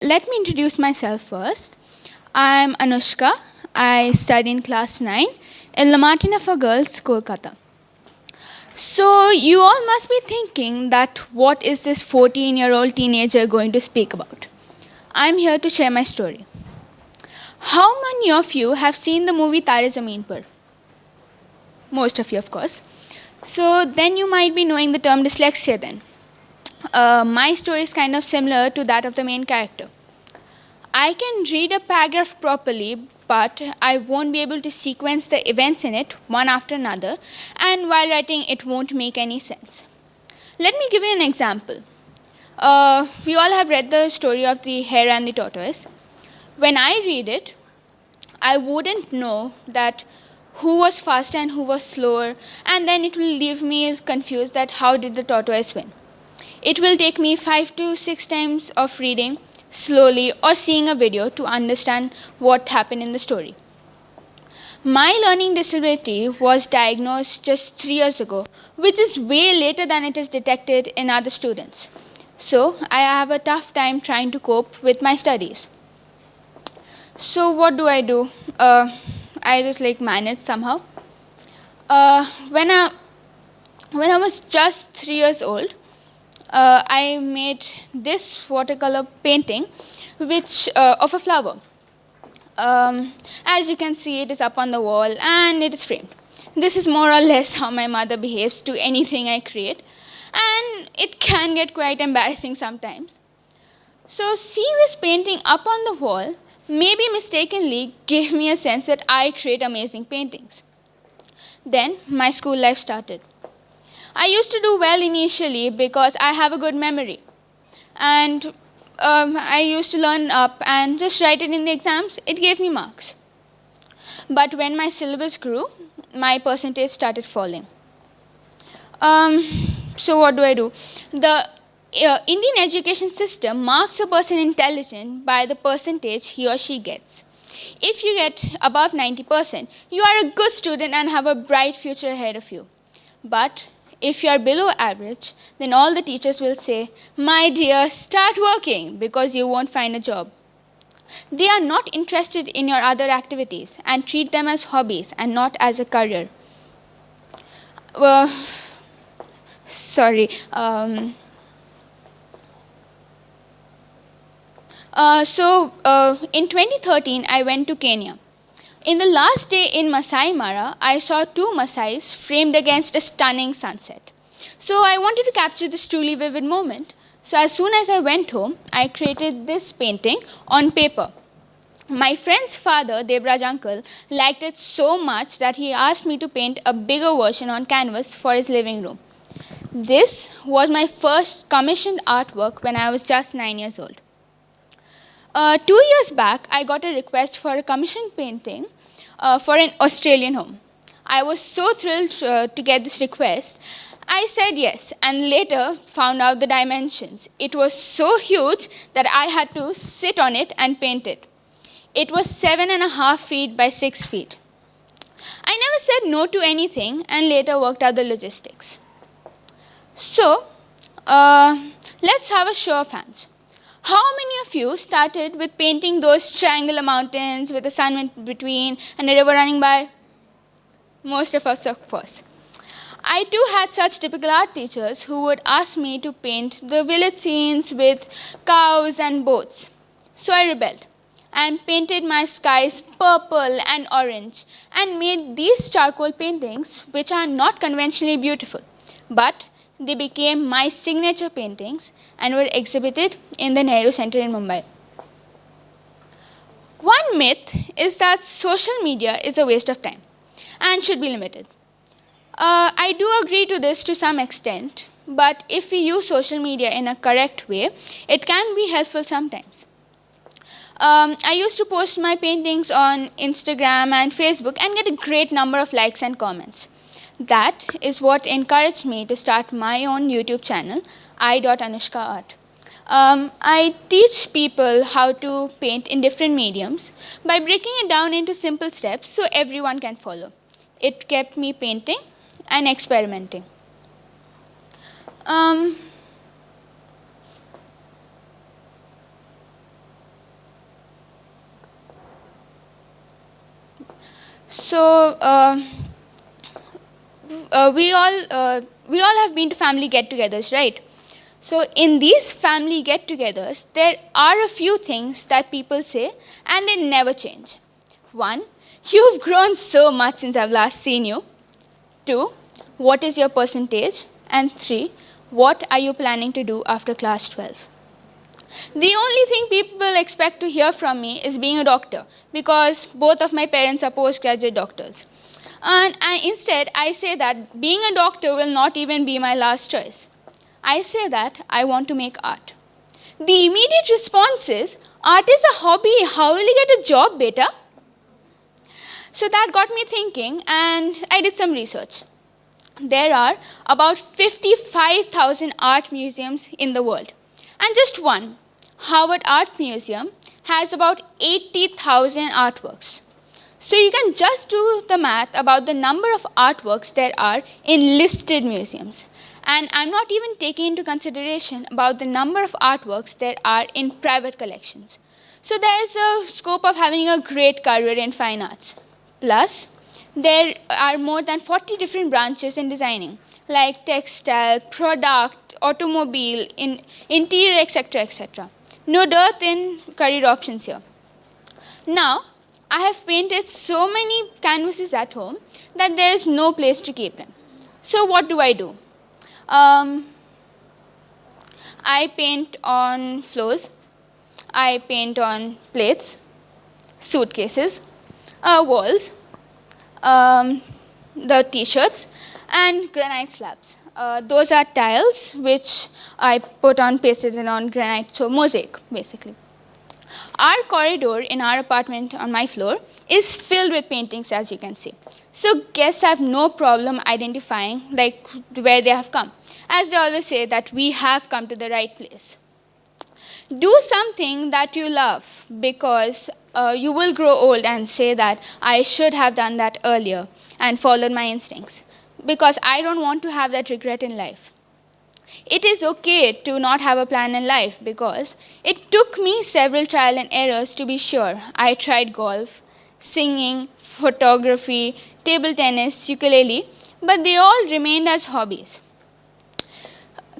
let me introduce myself first. I'm Anushka. I study in class 9 in La Martina for Girls, Kolkata. So you all must be thinking that what is this 14-year-old teenager going to speak about? I'm here to share my story. How many of you have seen the movie Tare Zameen Par? Most of you, of course. So then you might be knowing the term dyslexia then. My story is kind of similar to that of the main character. I can read a paragraph properly, but I won't be able to sequence the events in it one after another, and while writing it won't make any sense. Let me give you an example. We all have read the story of the hare and the tortoise. When I read it, I wouldn't know that who was faster and who was slower, and then it will leave me confused that how did the tortoise win. It will take me 5 to 6 times of reading slowly or seeing a video to understand what happened in the story. My learning disability was diagnosed just 3 years ago, which is way later than it is detected in other students. So I have a tough time trying to cope with my studies. So what do? I just manage somehow. When I was just 3 years old, I made this watercolor painting of a flower. As you can see, it is up on the wall and it is framed. This is more or less how my mother behaves to anything I create, and it can get quite embarrassing sometimes. So seeing this painting up on the wall maybe mistakenly gave me a sense that I create amazing paintings. Then my school life started. I used to do well initially because I have a good memory. And I used to learn up and just write it in the exams. It gave me marks. But when my syllabus grew, my percentage started falling. So what do? The Indian education system marks a person intelligent by the percentage he or she gets. If you get above 90%, you are a good student and have a bright future ahead of you. But if you are below average, then all the teachers will say, "My dear, start working," because you won't find a job. They are not interested in your other activities and treat them as hobbies and not as a career. In 2013, I went to Kenya. In the last day in Masai Mara, I saw 2 Masais framed against a stunning sunset. So I wanted to capture this truly vivid moment. So as soon as I went home, I created this painting on paper. My friend's father, Debraj uncle, liked it so much that he asked me to paint a bigger version on canvas for his living room. This was my first commissioned artwork when I was just 9 years old. 2 years back, I got a request for a commissioned painting for an Australian home. I was so thrilled to get this request. I said yes, and later found out the dimensions. It was so huge that I had to sit on it and paint it. It was 7.5 feet by 6 feet. I never said no to anything and later worked out the logistics. So, let's have a show of hands. How many of you started with painting those triangular mountains with the sun in between and a river running by? Most of us, of course. I too had such typical art teachers who would ask me to paint the village scenes with cows and boats. So I rebelled and painted my skies purple and orange and made these charcoal paintings, which are not conventionally beautiful, but they became my signature paintings and were exhibited in the Nehru Center in Mumbai. One myth is that social media is a waste of time and should be limited. I do agree to this to some extent, but if we use social media in a correct way, it can be helpful sometimes. I used to post my paintings on Instagram and Facebook and get a great number of likes and comments. That is what encouraged me to start my own YouTube channel, I.Anushka.Art. I teach people how to paint in different mediums by breaking it down into simple steps so everyone can follow. It kept me painting and experimenting. So we all have been to family get-togethers, right? So in these family get-togethers, there are a few things that people say and they never change. 1, you've grown so much since I've last seen you. 2, what is your percentage? And 3, what are you planning to do after class 12? The only thing people expect to hear from me is being a doctor, because both of my parents are postgraduate doctors. And instead, I say that being a doctor will not even be my last choice. I say that I want to make art. The immediate response is, art is a hobby, how will you get a job, beta? So that got me thinking, and I did some research. There are about 55,000 art museums in the world. And just one, Harvard Art Museum, has about 80,000 artworks. So you can just do the math about the number of artworks there are in listed museums. And I'm not even taking into consideration about the number of artworks there are in private collections. So there's a scope of having a great career in fine arts. Plus, there are more than 40 different branches in designing, like textile, product, automobile, interior, etc., etc. No dearth in career options here. Now, I have painted so many canvases at home that there is no place to keep them. So what do? I paint on floors, I paint on plates, suitcases, walls, the t-shirts, and granite slabs. Those are tiles which I pasted in on granite, so mosaic basically. Our corridor in our apartment on my floor is filled with paintings, as you can see. So guests have no problem identifying where they have come, as they always say that we have come to the right place. Do something that you love, because you will grow old and say that I should have done that earlier and followed my instincts, because I don't want to have that regret in life. It is okay to not have a plan in life, because it took me several trial and errors to be sure. I tried golf, singing, photography, table tennis, ukulele, but they all remained as hobbies.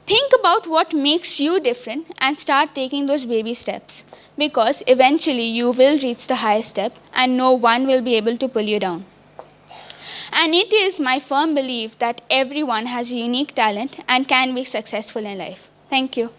Think about what makes you different and start taking those baby steps, because eventually you will reach the highest step and no one will be able to pull you down. And it is my firm belief that everyone has a unique talent and can be successful in life. Thank you.